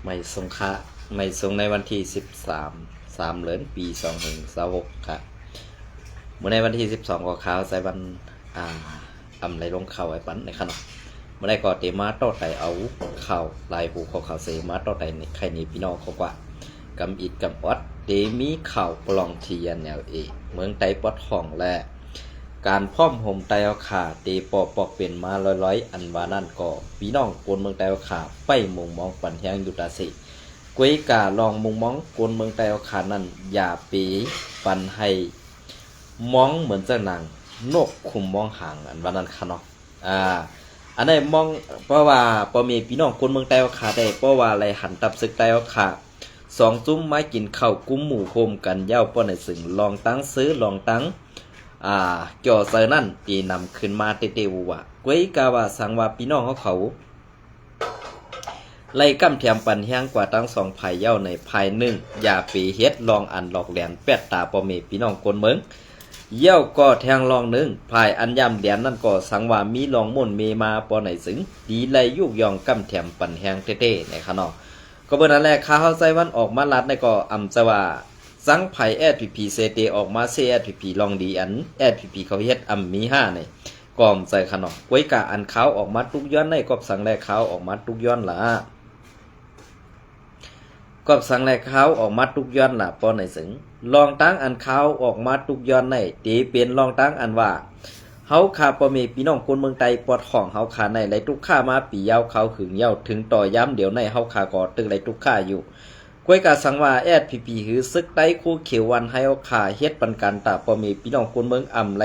ไม่ทรงค่าไม่ทรงในวันที่13 เดือนปี2526ค่ะเมื่อในวันที่12ก็ข่าวใส่วันอ่าอำไรลงข่าวไอ้ปันในขนมเมื่อไรก็เตมาต่อไตเอาข่าวลายหูข่าวเสมาต่อไตในใครนี้พี่น้องเขาว่ากำอิดกำอดเตมีข่าวปลองเทียนแนวเอเมืองไตปอดห้องและการพ่อมห่มไตเอาขาเตปอปอกเป็นมาร้อยอันวานั่นก็พี่น้องคนเมืองไตเอาขาไปมุงมองปันแหงอยู่ตาสิกวยกาลองมุงมองคนเมืองไตเอาขานั่นอย่าปีปันให้มองเหมือนเจ้านางนกคุมมองห่างอันวานั่นค่ะเนาะอันนี้มองเพราะว่าพอมีพี่น้องคนเมืองไตเอาขาได้เพราะว่าอะไรหันตับศึกไตเอาขา2 ซุ้มไม้กินข้าวกุ้มหมู่โฮมกันเย้าป้อนในสึงลองตั้งซื้อลองตั้งเกี่ยวเซอร์นั่นตีนำขึ้นมาเตๆว่ากวยกาว่าสังว่าพี่น้องเขาไล่กำเทียมปันแห้งกว่าตั้ง2 ภายเย้าในภายหนึ่งอย่าปีเฮ็ดลองอันหลอกแหลนแปดตาปอเมพี่น้องคนเมืองเย้าก็แทงลองหนึ่งภายอันย่ำแหลนนั่นก็สังว่ามีลองม่นเมมาปอไหนสึงดีไล่ยุกยองกำเทียมปันแห้งเต้ๆในขนอก็เบอร์นั้นแหละข้าเข้าใจวันออกมาลัดในก็อำจะว่าสังไผ่แอดพีพีเซเตออกมาเซแอดพีพีลองดีอันแอดพีพีเขาเฮ็ดอำมี5ในกอมใจขนอกไว้กะอันขาวออกมาทุกย้อนในกอบสังแลขาวออกมาทุกย้อนล่ะกอบสังแลขาวออกมาทุกย้อนล่ะปอไหนสึงลองตั้งอันขาวออกมาทุกย้อนในตีเป็นลองตั้งอันว่าเฮาขาปอเมพี่น้องคนเมืองไตปอดของเฮาขาในไหลทุกข้ามาปียาวเขาขึงยาวถึงต่อย้ำเดี๋ยวในเฮาขาก็ตึกไหลทุกข้าอยู่กวยกาสังว่าแอดพีพีหือซึกไต้คู่เขียววันให้เอาขาเฮ็ดปันการตาปอเมพี่น้องคนเมืองอ่ำไหล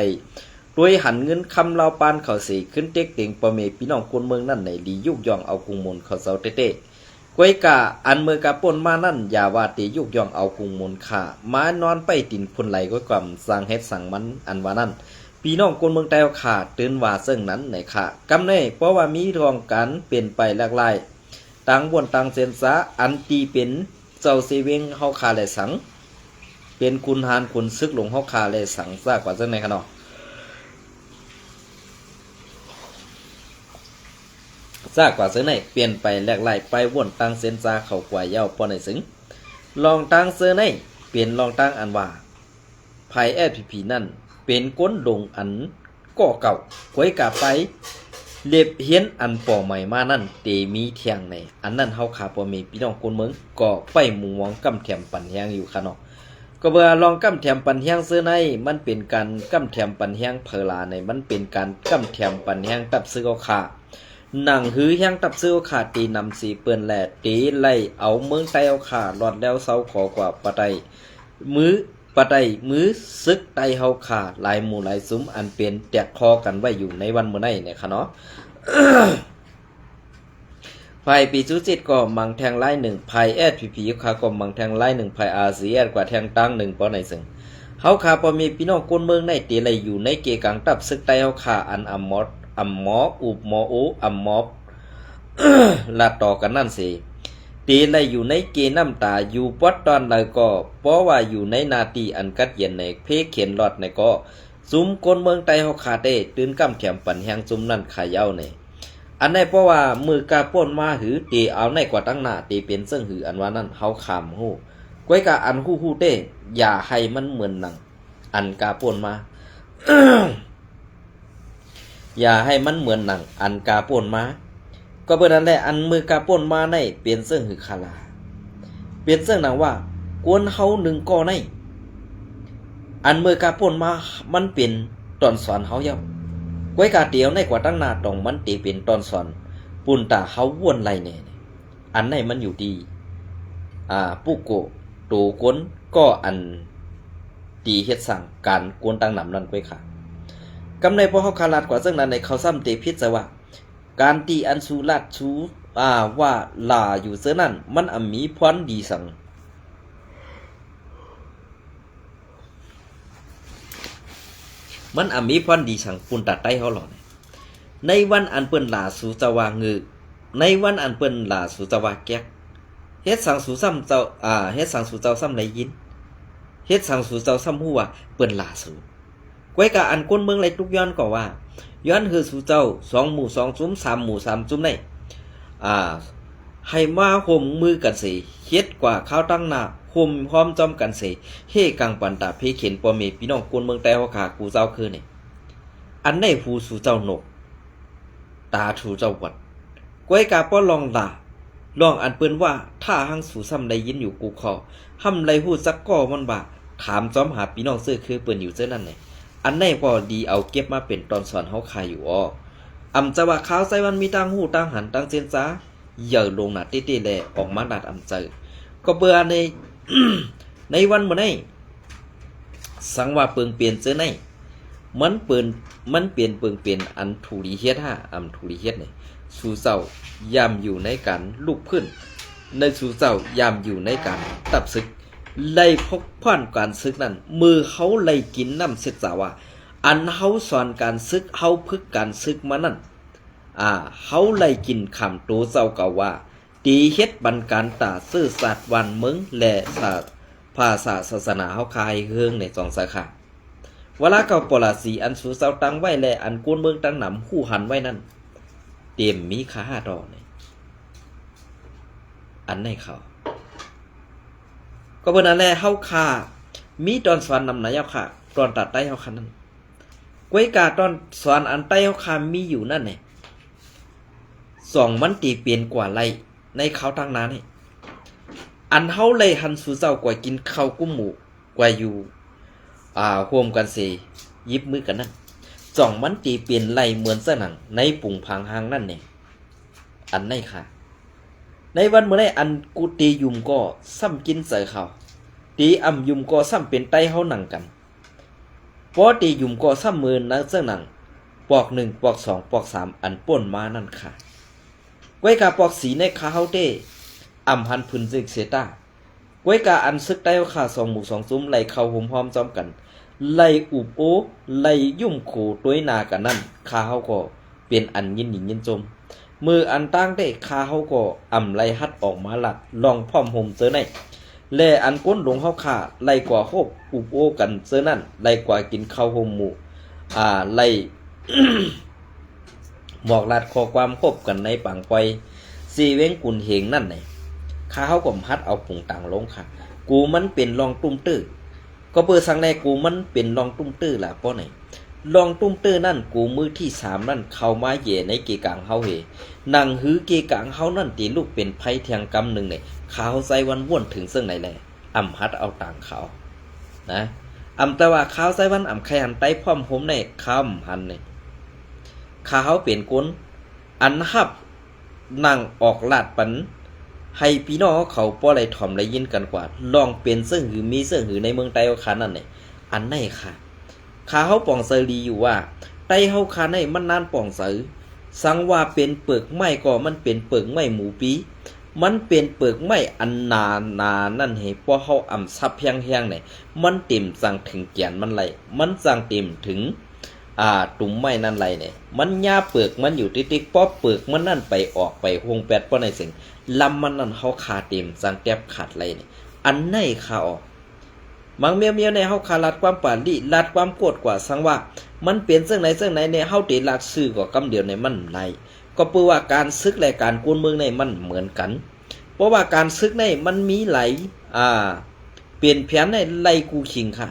ด้วยหันเงินคำเล่าปานเขาสีขึ้นเต็กเต็งปอเมพี่น้องคนเมืองนั่นในลียุกยองเอากุงมนเขาเสาเต้กวยกาอันเมือกาป่นมานั่นอย่าว่าตียุกยองเอากุงมนขามานอนไปตินพุ่นไหลก็กำสั่งเฮ็ดสั่งมันอันว่านั่นพี่น้องคนเมืองไต้ขาตื่นว่าซึ่งนั้นในค่ะกำเน่เพราะว่ามีรองกันเป็นไปหลากหลายต่างบนต่างเซนซาอันตีเป็นเจ้าเซเวงเฮาคาและสังเป็นคุณหานคุณซึกหลงเฮาคาและสังซากกว่าซึ่งในขนอซากกว่าซึ่งในเปลี่ยนไปหลากหลายไปวนต่างเซนซาเข้ากว่าเย้าปอในสึงลองต่างเซอในเปลี่ยนลองต่างอันว่าไผแอดพีนั่นเป็นก้นดงอันก่อเก่าควยกะไปเล็บเฮียนอันป่อใหม่มานั่นเตมีเทียงในอันนั้นเฮาขาปอมีพี่น้องคนเมืองก็ไปมุงมองกำแถมปันแฮงอยู่ค่ะเนาะก็เบื่อลองกำแถมปันแฮงซื้อในมันเป็นการกำแถมปันแฮงเพลาในมันเป็นการกำแถมปันแฮงตับซื้อเอาขาหนังหือแฮงตับซื้อเอาขาตีนำสีเปิ้นแลตีไล่เอาเมืองไตเอาขาหลอดแล้วเซาขอกว่าปะไตมือปะไดมือซึกไตเฮาขาหลายหมู่หลายซุ้มอันเป็นแตกคอกันไว้อยู่ในวันมื้อนี้เนี่ยค่ะเนาะ ไพ่ปีจุจิตก็มังแทงไล่1ไพ่แอดพีพีค่ะก็มังแทงไล่1ไพ่อาซีแอดกว่าแทงตั้ง1ปอในซึ่งเฮาขาบ่มีพี่น้องคนเมืองในตีไหลอยู่ในเกกังตับซึกไตเฮาขาอันอัมมอดอัมหมออุบหมอโออัมมอบ ลาต่อกันนั่นสิตีไลอยู่ในเกน้ำตาอยู่ปอดตอนเลยก็เพราะว่าอยู่ในนาทีอันกัดเย็นในเพเขียนหลอดในก็ซุ้มคนเมืองไตเฮาขาเต้ตื่นกำแขมปันแหงซุ้มนั่นขายาวในอันในเพราะว่ามือกาป่นมาหือตีเอาในกว่าตั้งหน้าตีเป็นซึ่งหืออันว่านั่นเฮาขามฮู้ก้อยกาอันฮู้เต้อย่าให้มันเหมือนหนังอันกาป่นมา อย่าให้มันเหมือนหนังอันกาป่นมาก็เบอร์นั้นแหละอันมือกาป่นมาในเปลี่ยนเสื้อหือคาลาเปลี่ยนเสื้อหนังว่ากวนเฮา1ก่อในอันมือกาป่นมามันเป็นตอนสอนเฮาเย้าก้อยกาเตียวในกว่าตั้งหน้าตรงมันตีเป็นตอนสอนปุ่นตาเฮาวนไหลแน่อันไหนมันอยู่ดีปุโกโตกวนก็อันตีเฮ็ดสั่งการกวนตั้งหนำนั่นก้อยค่ะกำในพอเฮาคาลาดกว่าซึ่งนั้นในเขาซ้ำเตพิษว่าการตีอันสูลัดสูว่าลาอยู่เสื้อนั่นมันมีพรดีสังมันมีพรดีสังปุ่นตัดใต้เฮาหลอในวันอันเปิ้นลาสู่ตะวางือในวันอันเปิ้นลาสู่ตะวาแก๊กเฮ็ดสังสู่ซ้ำเจ้าเฮ็ดสังสู่เจ้าซ้ำไหลยินเฮ็ดสังสู่เจ้าซ้ำฮู้ว่าเปิ้นลาสู่ก้อยกะอันคนเมืองไหลทุกย้อนก็ว่าย้อนคือสู่เจ้า2 หมู่ 2 ซุ้ม3 หมู่ 3 ซุ้มใน ให้มาห่มมือกันเสเฮ็ดกว่าข้าวตั้งหน้าห่มพร้อมจอมกันเสเฮกังปันตาเพเข็นปอเมพี่น้องคนเมืองแต่เฮาขากูเจ้าคือนี่อันในผู้สู่เจ้านกตาถูเจ้าวัดก้อยกาป้อลองด่าลองอันเปิ้นว่าถ้าหังสู่ซ้ำได้ยินอยู่กูขอห้ำไรฮู้จักก่อมันบ่าถามจอมหาพี่น้องซื้อคือเปิ้นอยู่เจ้านั่นนี่อันในพอดีเอาเก็บมาเป็นตอนสอนเฮาขายอยู่อ้ออำจะว่าข้าวใส่วันมีตั้งหูตั้งหันตั้งเจนจ้าอย่าลงหน้าเต้ๆแลออกมาดัดอำเจอก็เบื่อใน ในวันมื้อนี้สังว่าเปิงเปลี่ยนเจอในมันเปลี่ยนเปิงเปลี่ยนอันถูรีเฮ็ดฮะอำถูรีเฮ็ดนี่สู่เจ้ายามอยู่ในการลุกขึ้นในสู่เจ้ายามอยู่ในการตับศึกไล่พกผ่านการศึกนั้นมือเขาไล่กินน้ำเสดสาว่าอันเฮาสอนการศึกเฮาพึกการศึกมานั่นเฮาไล่กินคำโตเจ้าเก่าว่าตีเฮ็ดบันการตาซื่อสัตว์วันเมืองและศาสตร์ภาษาศาสนาเฮาคายเฮืองในสองสาขาเวลาเก่าปราสีอันสู่เจ้าตั้งไว้และอันกวนเมืองตั้งหนำคู่หันไว้นั่นเตรียมมีค่าดอกนี่อันในเขาก็เบิ่นอันแลเฮาคามีตอนสอนนำไหนเฮาค่ะตอนตัดใต้เฮาคันนั้นก้วยกาตอนสอนอันใต้เฮาคามีอยู่นั่นนี่2มันตีเปลี่ยนกว่าไรในเขาทางนั้นนี่อันเฮาเลยหันสู่เจ้ากว่ากินข้าวกุ้มหมูกว่าอยู่ร่วมกันสิยิบมือกันนั่น2มันตีเปลี่ยนไรเหมือนซะหนังในปุ่งพังหางนั่นนี่อันในค่ะในวันเมื่อได้อันกูตียุ่มก็ซ้ำกินใส่เขาตีอ่ำยุ่มก็ซ้ำเป็นไตเฮาหนังกันพอตียุ่มก็ซ้ำมือนักเสื้อหนังปอก1ปอก2ปอก3อันป่นมานั่นค่ะไว้กาปอกสีในขาเฮาเต้อ่ำหันพื้นซึกเสตาไว้กาอันซึกได้ค่ะ2หมู่2ซุ้มไหลเข้าห่มพร้อมจอมกันไหลอุบโอไหลยุ่มโขต้วยนากันนั่นขาเฮาก็เป็นอันยินหนิยินจมมืออันตั้งได้คาเฮาก็อ่ำไล่ฮัดออกมาหลัดลองพร้อมห่มเจอในแลอันก้นหลงเฮาขาไล่กว่าโคบอุบโอกันเจอนั่นไล่กว่ากินข้าวห่มหมู่ไล่ หมอกลัดข้อความคบกันในปังปอยสีเว้งกุนเหงนั่นนี่คาเฮาก็ฮัดเอาผงต่างลงค่ะกูมันเป็นรองตุ้มตื้อก็เปิดสังแรกกูมันเป็นรองตุ้มตื้อล่ะป้อไหนลองตุ้มตื้อนั่นกูมือที่3นั่นเข้ามาเย่ในเกกางเฮาเฮนั่งหือเกกางเฮานั่นตีลูกเป็นไผเทียงกำหนึ่งเนี่ยขาวใส่วันว่นถึงซึ่งไหนแลอำฮัดเอาต่างเขานะอำแต่ว่าขาวใส่วันอำไข่หันไต้พร้อมผมในคำหันเนี่ยขาวเปลี่ยนก้นอันฮับนั่งออกลาดปันให้พี่น้องเขาป้อไรถ่อมไรยินกันกว่าลองเป็นเสื้อหือมีเสื้อหือในเมืองไต้เอาขานั่นเนี่ยอันไหนค่ะขาเฮาป่องเซอรีอยู่ว่าไต้เฮาคาในมันนานป่องเสือสังว่าเป็นเปลือกไม้ก็มันเป็นเปลือกไม้หมูปีมันเป็นเปลือกไม้อันนานั่นให้พอเฮาอ่ำซับแห้งๆเนี่ยมันเต็มสั่งถึงแก่นมันไหลมันสั่งเต็มถึงตุ่มไม้นั่นไหลเนี่ยมันหญ้าเปลือกมันอยู่ติ๊กๆพอเปลือกมันนั่นไปออกไปวงแปดป้อในสิ่งลำมันนั่นเฮาคาเต็มสั่งแทบขาดไหลเนี่ยอันไหนคาออกมังเมียวในเฮาขาลัดความปานดิลัดความโกรธกว่าสังว่ามันเปลี่ยนเรื่องไหนในเฮาติลัดซื้อกว่ากำเดียวในมันไหลก็เปื้อว่าการซึกและการกวนเมืองในมันเหมือนกันเพราะว่าการซึกในมันมีไหลเปลี่ยนแผนในไหลกูขิงค่ะ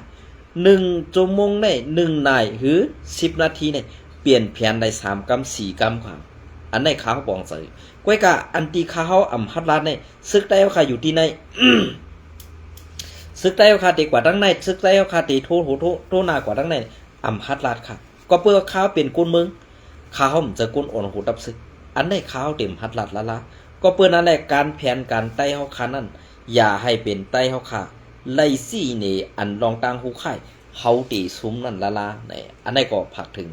1 ชั่วโมงใน1นายหรือ10นาทีในเปลี่ยนแผนได้3กำ4กำค่ะอันในขาเฮาปองใส่ก้อยกะอันตีขาเฮาอำฮัดลาดในซึกได้ค่ะอยู่ที่ใน ซึกได้คาตีกว่าทั้งในซึกได้คาตีโทหนากว่าทั้งในอำฮัดลาดค่ะก็เพื่อข้าวเป็นกุนเมืองข้าวจะกุนอ่อนหูตับซึกอันในข้าวเต็มฮัดลาดละก็เพื่อนั่นแหละการแผนการไต้เฮาคานั่นอย่าให้เป็นไต้เฮาคาไล่ซี่นี่อันรองต่างหูไข่เฮาตีซุ้มนั่นละเนี่ยอันนี้ก็ผักถึง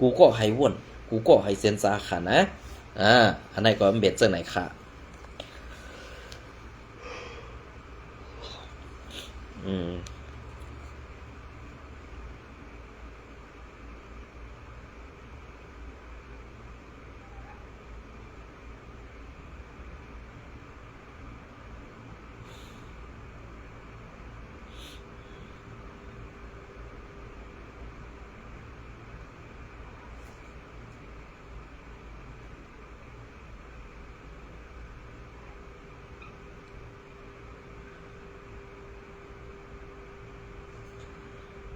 กูก็ให้ว่นกูก็ให้เซนซาค่ะนะอันนี้ก็เบ็ดเจ้าไหนค่ะ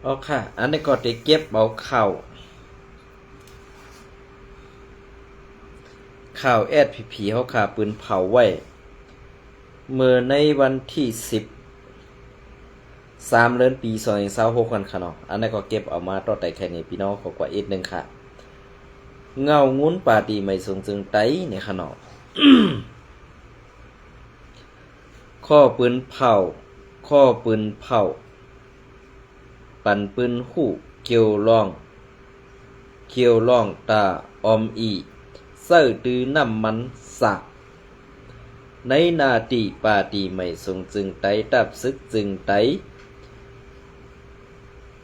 เอาค่ะ อันนี้ก็ได้เก็บเอาข้าวแอดผีเขาค่ะปืนเผาไว้เมื่อในวันที่3 เดือนปี2026กันค่ะเนาะอันนี้ก็เก็บเอามาต่อแต่แค่นี้พี่น้องขอกว่าอีกนึงค่ะเงางุ้นปาดีไม่ทรงจึงไตเนี่ยค่ะเนาะ ข้อปืนเผาปั่นปืนหู้เกี่ยวล่องตาออมอีเสื้อตือน้ำมันสักในนาตีปาตีไม่ทรงจึงไตตับซึกจึงไต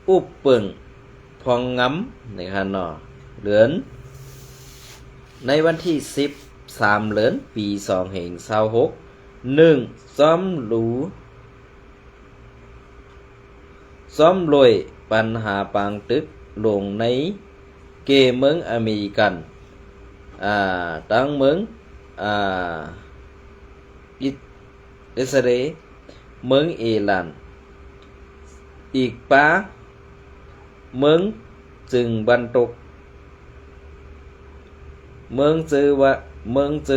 อุบเปิงพองงำในค่ะเนาะเหลือนในวันที่13 เดือนปี2026 ซ้อมลอยปัญหาปางตึกลงในเกเมืองอเมริกันตั้งเมืองอิสราเอลเมืองอิหร่านอีกป้าเมืองจึงบันตกเมืองจื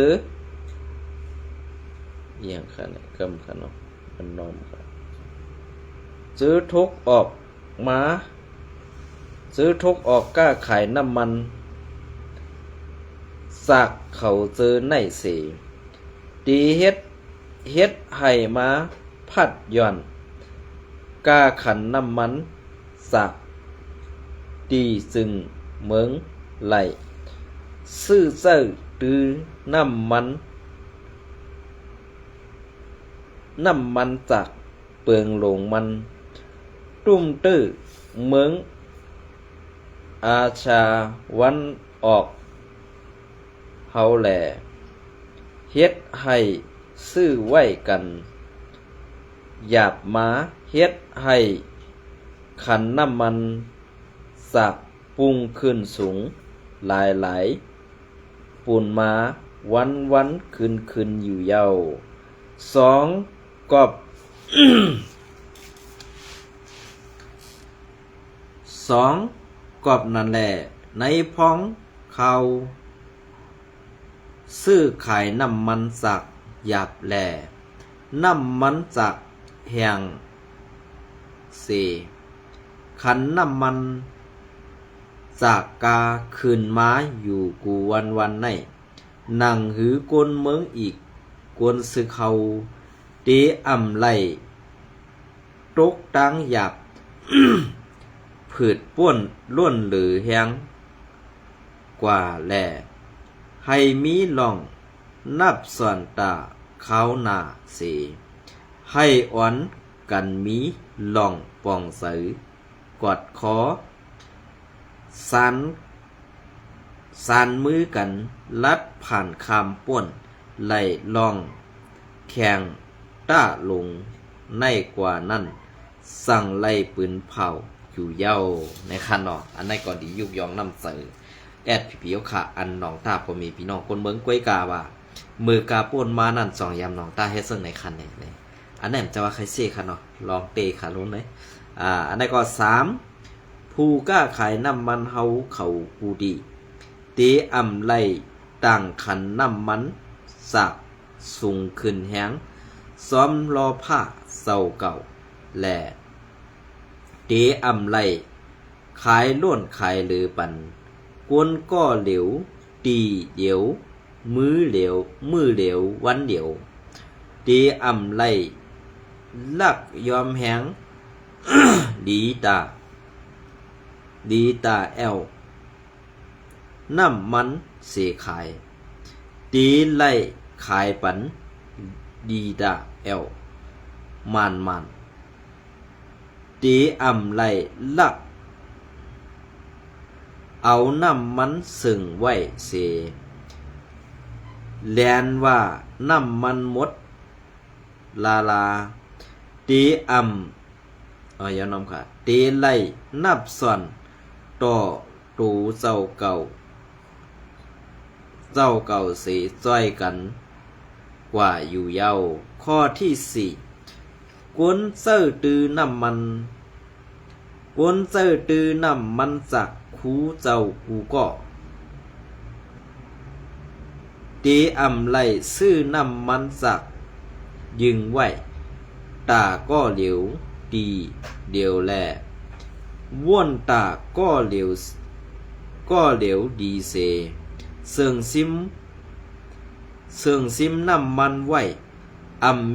ออย่างขนาดกำขนมมันนมครับซื้อทุกออกก้าขายน้ำมันสักเขาเจอในเสดีเฮ็ดให้มาพัดย่อนก้าขันน้ำมันสักดีจึงเมืองไหลซื้อเจ้าตือน้ำมันจากเปลืองหลงมันตุ้มตื้อเมืองอาชาวันออกเฮาแหล่เฮ็ดให้ซื้อไว้กันหยาบมาเฮ็ดให้ขันน้ำมันสักปุ่งขึ้นสูงหลายปูนมาวันขึ้นอยู่เยา2 กอบนั่นแหละในพ้องเขาซื้อขายน้ำมันสักหยาบแหล่น้ำมันสักแห่งขันน้ำมันจากกาขึ้นมาอยู่กูวันในนั่งหือกวนเมืองอีกกวนซึเขาเตอ่ำไหลตกตังหยาบ ผืดป้วนล้วนหรือแหงกว่าแหล่ให้มีลองนับส่วนตาเขาหน้าสีให้อ่อนกันมีลองปองใสกอดคอสานมือกันลัดผ่านคำป่วนไหลลองแข่งต้าลงในกว่านั้นสั่งไล่ปืนเผาอยู่เย้าในคันเนาะอันในก่อนดียุกยองน้ำเสือแอดผีๆค่ะอันหนองตาพอมีพี่น้องคนเมืองกล้วยกาว่ามือกาป่วนมานั่น2 ยามหนองตาเฮ็ดซึ่งในคันเนี่ยอันนั้นจะว่าใครเซ่ค่ะเนาะลองเตะค่ะลุ้นเลยอันในก็3ผู้กล้าขายน้ำมันเฮาเขากูดีเตอ่ำไล่ต่างขันน้ำมันสักสูงขึ้นแหงซ้อมรอผ้าเศร้าเก่าแหล่เตอ่ำไล่ขายล้วนขายหรือปันกวนก็เหลวตีเดียวมือเหลววันเดียวเตอ่ำไล่ลักยอมแหง ดีตาแอลน้ำมันเสขายตีไล่ขายปันดีตาแอลมันตีอ่ำไล่ลักเอาน้ำมันสึงไว้เสแลนว่าน้ำมันหมดลาตีอ่ำอย่าน้ำค่ะตีไล่นับส่วนต่อตูเจ้าเก่าสีจ้อยกันกว่าอยู่เย้าข้อที่4กวนเซอร์ตือน้ำมัน กวนเจอตือนำมันจากคูเจ้ากูก็เตอำไลซื้อนำมันจากยึงไว้ตาก็เหลียวดีเดียวแลว่วนตาก็เหลียวดีเสเสิงซิมนำมันไว้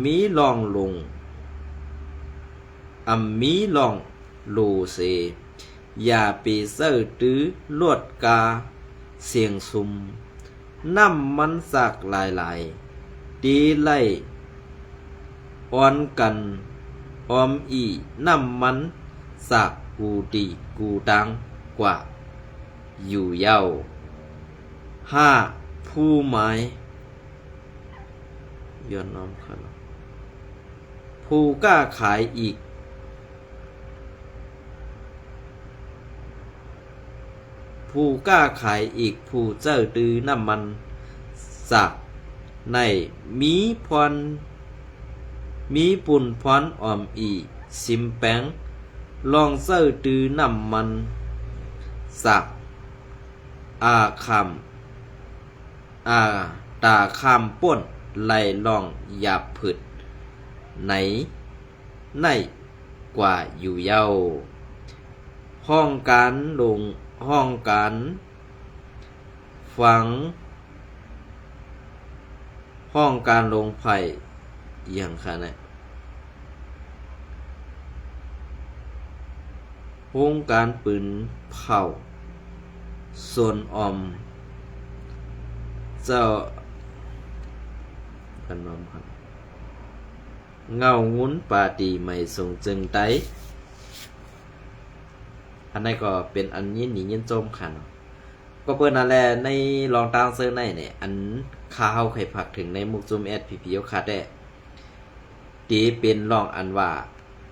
มีลองลงมีลองโลเสอย่าไปเซอตื้อลวดกาเสียงซุมน้ำมันสักหลายตีไล่อ่อนกันออมอีน้ำมันสักกูดีกูดังกว่าอยู่เย้า5ผู้หมายย้อนน้อมครับผู้กล้าขายอีกผู้เจ้าตือน้ำมันสักในมีปุ่นพรออมอีซิมแปงลองเจ้าตือน้ำมันสักตาคำป่นไล่ลองหยาบผึดในกว่าอยู่เย้าห้องการฝังห้องการลงไผ่อย่างค่ะเนี่ยห้องการปืนเผาส่วนอมเจ้ากันน้อมครับเงางุ้นปาตีไม่ส่งจึงไตอันนี้ก็เป็นอันยินหนียินโจมค่ะเนาะก็เปิ้นนั่นแหละในลองตางเซิร์ในเนี่ยอันข้าวไข่ผักถึงในมุกจุมแอดพีพีเอาคาได้ตีเป็นลองอันว่า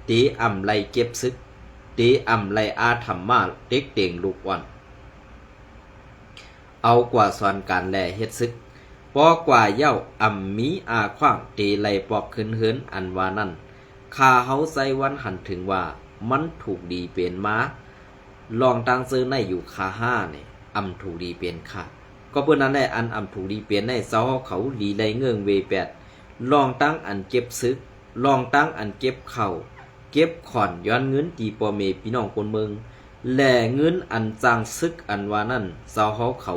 ตีอ่ำไล่เก็บซึกตีอ่ำไล่อาธรรมมาเด็กเต่งลูกอ่อนเอากว่าสอนการแลเฮ็ดซึกปอกว่าเย้ามีขว้างตีไล่ปอกขึ้นเฮินอันว่านั่นข้าเฮาใส่วันหันถึงว่ามันถูกดีเป็นมาลองตั้งซื้อในอยู่คา5เนี่ยถูกดีเป็นค่ะก็เปิ้นนั้นแหละอันถูกดีเป็นในเซาเขาดีไล่เงื่องเว8ลองตั้งอันเก็บซึกลองตั้งอันเก็บเข่าเก็บขอนย้อนเงินตีปอเมพี่น้องคนเมืองแลเงินอันจางซึกอันว่านั่นเซาเขา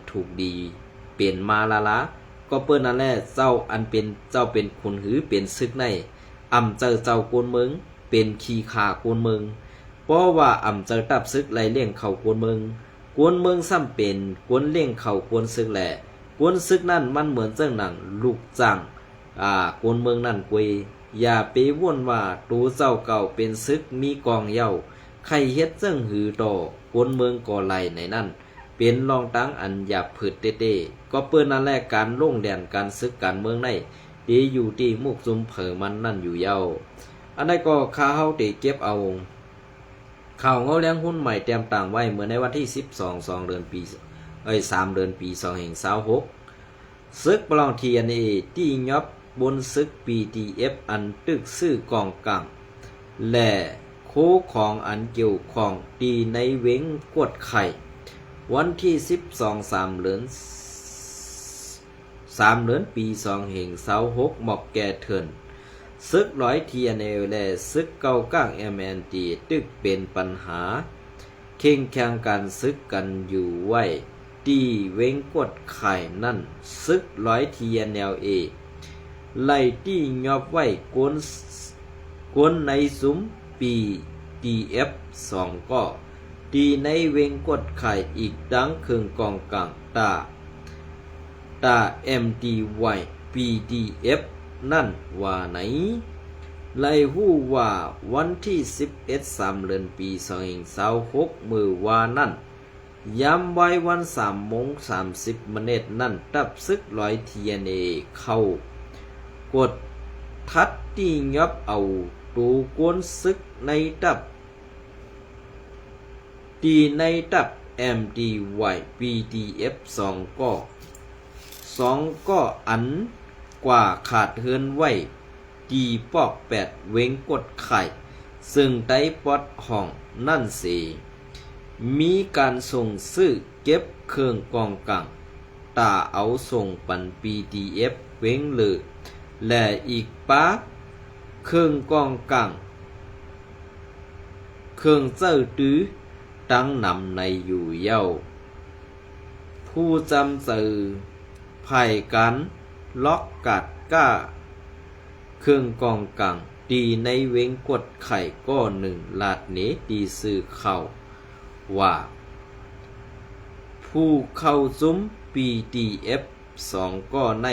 ถูกดีเปลี่ยนมาละก็เปิ้นนั่นแหละเจ้าอันเป็นเจ้าเป็นคนหือเป็นซึกในเจ้ากวนเมืองเป็นขี้ขากวนเมืองเพราะว่าเจอตับซึกไล่เลี้ยงเขากวนเมืองซ้ำเป็นกวนเลี้ยงเขากวนซึกแหละกวนซึกนั่นมันเหมือนเจ้าหนังลูกจังกวนเมืองนั่นกวยอย่าไปว่นว่าตูเจ้าเก่าเป็นซึกมีกองเหย้าใครเฮ็ดเจ้งหือต่อกวนเมืองก่อไหลในนั่นเป็นรองตั้งอันหยาบผืดเต้ก็เปิ้นนั่นแหละการลงแดนการซึกการเมืองในดีอยู่ที่มุกซุมเผอมันนั่นอยู่เย้าอันนั้นก็ข้าเฮาติเก็บเอาข่าวเงาเลี้ยงหุ้นใหม่เตรียมต่างไว้เหมือนในวันที่3 เดือนปี2026ซึกปลอง TNA ที่ยอบบนซึก PTF อันตึกซื้อกองกลางและโคของอันเกี่ยวของตีในเว้งกวดไข่วันที่3 เดือนปี2026หมอกแก่เถินซึกร้อย TNA และซึกเก่าก้าง MNT ตึกเป็นปัญหาเข่งแข่งกันซึกกันอยู่ไว้ตีเว้งกดไข่นั่นซึกร้อย TNLA ไล่ตียอบไว้กวนในซุ้ม PTF 2ก็ตีในเว้งกดไข่อีกดังครึ่งกองกลางตา MDY PDF นั่นว่าไหนไล่ฮู้ว่าวันที่11 เดือนปี2026มื้อว่านั่นยามไว้วัน3:30 นั่นตับซึกร้อย TNA เข้ากดทัดตียับเอาตูกวนซึกในตับตีในตับ MDY PDF 2ก็อันกว่าขาดเฮือนไว้ตีปอก8เว้งกดไข่ ซึ่งใต้ปอดห้องนั่นสิมีการส่งซื้อเก็บเครื่องกองกลางตาเอาส่งปัน PDF เว้งเลยและอีกป้าเครื่องกองกลางเครื่องเจ้าตื้อตั้งนำในอยู่เย้าผู้จำจือไผ่กันล็อกกัดก้าเครื่องกองกลางดีในเว้งกดไข่ก้อหนึ่งลาดเนดีซื้อเข้าว่าผู้เข้าซุ้ม PDF 2ก้อใน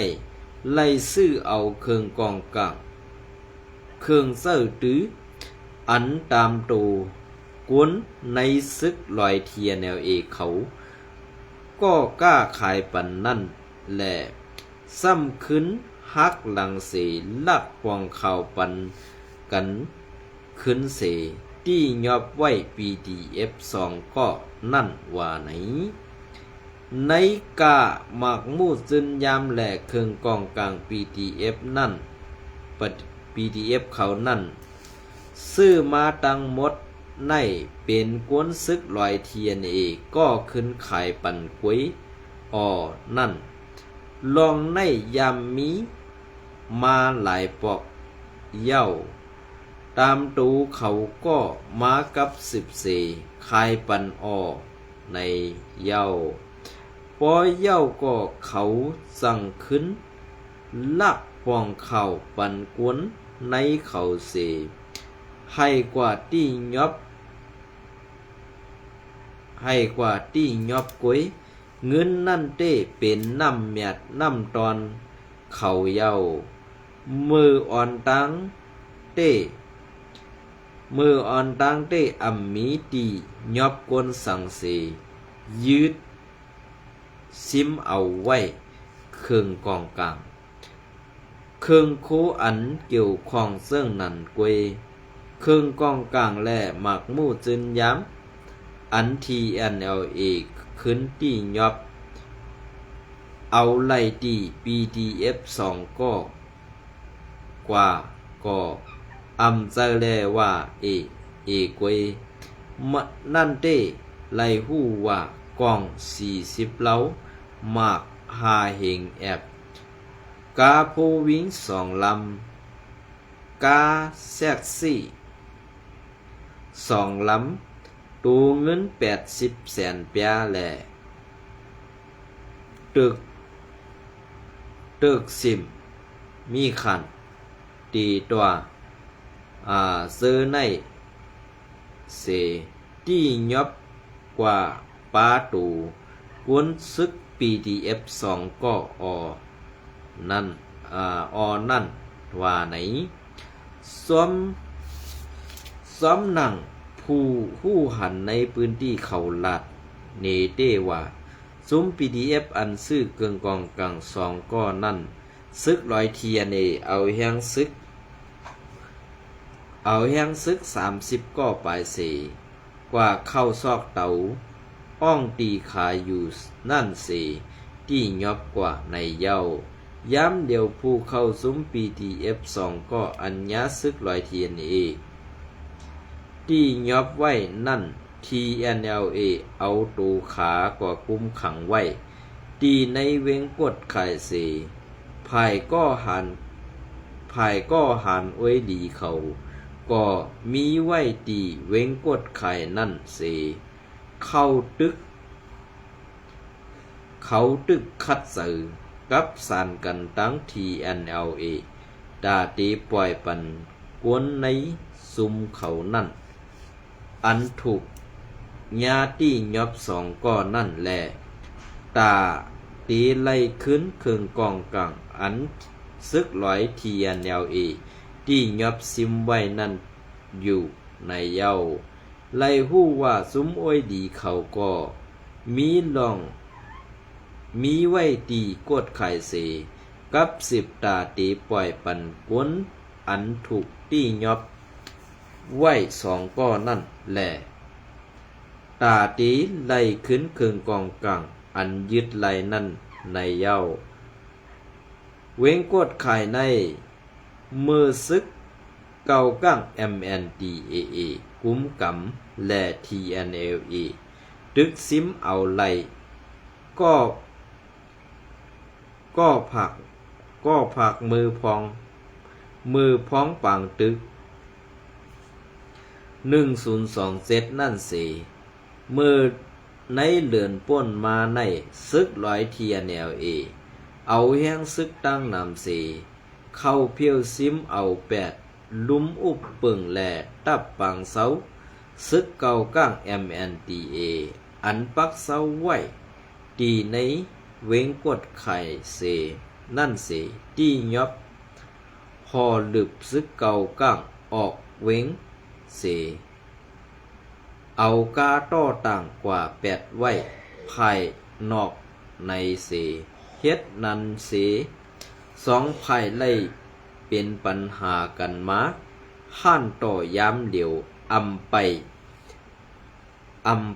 ไล่ซื้อเอาเครื่องกองกลางเครื่องเสื้อตื้ออันตามตูกวนในซึกลอยเทียแนวเอเขาก็กล้าขายปันนั่นแหละซ้ำขึ้นฮักหลังเสลักปองข่าวปันกันขึ้นเสที่ยอบไว้ PDF 2ก็นั่นว่าไหนในกาหมักมูดซึนยามแหลกเครื่องกองกลาง PDF นั่นPDF เขานั่นซื้อมาตั้งหมดในเป็นกวนซึกลอยเทียนเอก็ขึ้นขายปันกวยนั่นลองในยามมีมาหลายปอกเย้าตามตูเขาก็มากับ14ขายปันในเย้าพอเย้าก็เขาสั่งขึ้นลักปองเข่าปันกวนในเขาเสให้กว่าที่ยอบกวยเงินนั่นเต้เป็นน้ำเมียดน้ำตอนเขาเย้ามืออ่อนตังเต้อัมมีตียอบกวนสังเสยืดซิมเอาไว้เครื่องกองกลางเครื่องโคอันเกี่ยวข้องเสื่องนันกวยเครื่องกองกลางและหมักมู่จึนย้ำอัน TNLA ขึ้นที่ยอบเอาไล่ที่ PDF 2ก็กว่าก็อำเจอแลว่าเอกวยนั่นเต้ไล่หู้ว่ากอง40เล้าหมาก5เหงแอบกาโพวิ่ง2ลำกาแซกซี่2ลำตูเงิน80แสนเปียแหล่ตึกสิมมีขันตีตัวซื้อในเสที่ยอบกว่าปาตูกวนซึก PDF 2ก็นั่นนั่นว่าไหนซ้อมหนังผู้หันในพื้นที่เขาลัดเนเต้ว่าซุ้ม PDF อันซื้อเกิงกองกลาง2ก็นั่นซึกลอยเทียนเอาแห้งซึก30ก็ปลายเสกว่าเข้าซอกเตาอ้องตีขาอยู่นั่นเสที่ยอบกว่าในเย้าย้ำเดียวผู้เข้าซุ้ม PDF 2ก็อัญญาซึกลอยเทียนที่ยอบไว้นั่น TNLA เอาตูขาก็กุมขังไว้ตีในเวงกดไข่เสภายก็หันอวยดีเขาก็มีไว้ตีเวงกดไข่นั่นเสเข้าตึกคัดสื่อกับสานกันตั้ง TNLA ดาตีปล่อยปันกวนในซุมเขานั่นอันถูกญาติยอบ2ก็นั่นแหละตาตีไล่ขึ้นเครื่องกองกลางอันซึกลอย TNLA ที่ยอบซิมไว้นั่นอยู่ในเย้าไล่หู้ว่าซุ้มอ้อยดีเขาก็มีไว้ตีกดไข่เสกับ10ตาตีปล่อยปันกวนอันถูกตียอบไว้2ก็นั่นแหละตาตีไล่ขึ้นเครื่องกองกลางอันยึดไล่นั่นในเย้าเว้งกดไข่ในมือซึก เก่าก้าง MNDAA กุ้มกำและ TNLA ตึกซิมเอาไหลก็ผักมือพองปังตึก1027นั่นสิมือในเหลือนป่นมาในซึกร้อย TNLA เอาแห้งซึกตั้งนำสีเข้าเพียวซิมเอา8ลุ่มอุบปึ่งแหล่ตับปังเสาซึกเก่าก้าง MNDA อันปักเสาไว้ตีในเวงกดไข่เสนั่นเสตียอบพอหลึบซึกเก่าก้างออกเวงเสเอากาต้อต่างกว่า8ไว้ภายนอกในเสเฮ็ดนันเส2ภายไล่เป็นปัญหากันมาห้านต่อยามเดียวอำไ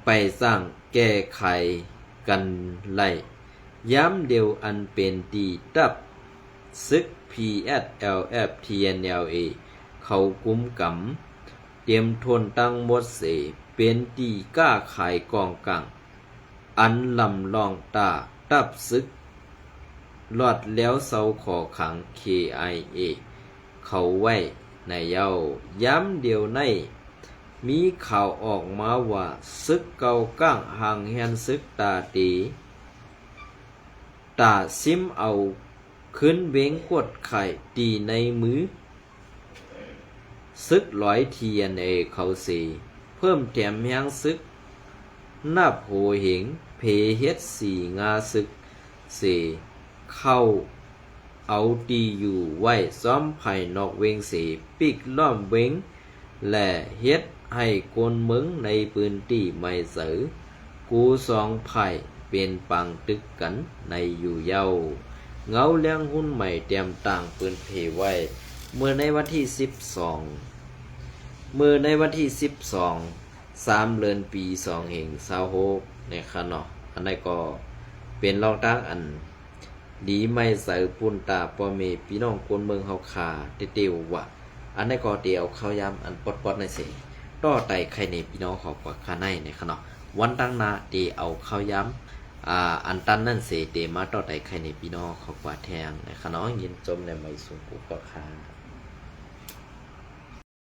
ปสร้างแก้ไขกันไล่ย้ำเดียวอันเป็นตีตับซึก PSLF TNLA เขากุมกำเตรียมทนตั้งหมดเสเป็นตีก้าขายกองกังอันลำลองตาตับซึกลอดแล้วเสาขอขัง KIA เขาไว้ในเย้าย้ำเดียวในมีข่าวออกมาว่าซึกเก่าก้างห่างแหนซึกตาตีตาซิมเอาขึ้นเว้งกดไข่ตีในมือซึกร้อย TNA เขาสีเพิ่มแถมแหงซึกนับโหเหงเพเฮ็ด4งาซึกเสเข้าเอาตีอยู่ไว้ซ้อมไผ่นอกเวงเสปิกล้อมเวงและเฮ็ดให้กนมึงในปืนตีไม่เสือกู2ไผ่เป็นปังตึกกันในอยู่เย้าเงาเลี้ยงหุ้นใหม่เตรียมต่างปืนเพไว้เมื่อในวันที่12 3 เดือนปี2แห่ง26ในคะเนาะอันนั้นก็เป็นรองตั้งอันดีไม่ใส่ปุ่นตาปอเมพี่น้องคนเมืองเฮาคาเตียวว่ะอันนั้นก็เตียวเข้ายามอันปอดๆในเสต่อไตไข่ในพี่น้องเขากว่าคาในในคะเนาะวันตั้งนาเตีเอาเข้ายามอันตันนั่นเสเตมาต่อไตไข่ในพี่น้องเขากว่าแทงในคะเนาะยินจมในไม่สูงกูก็คา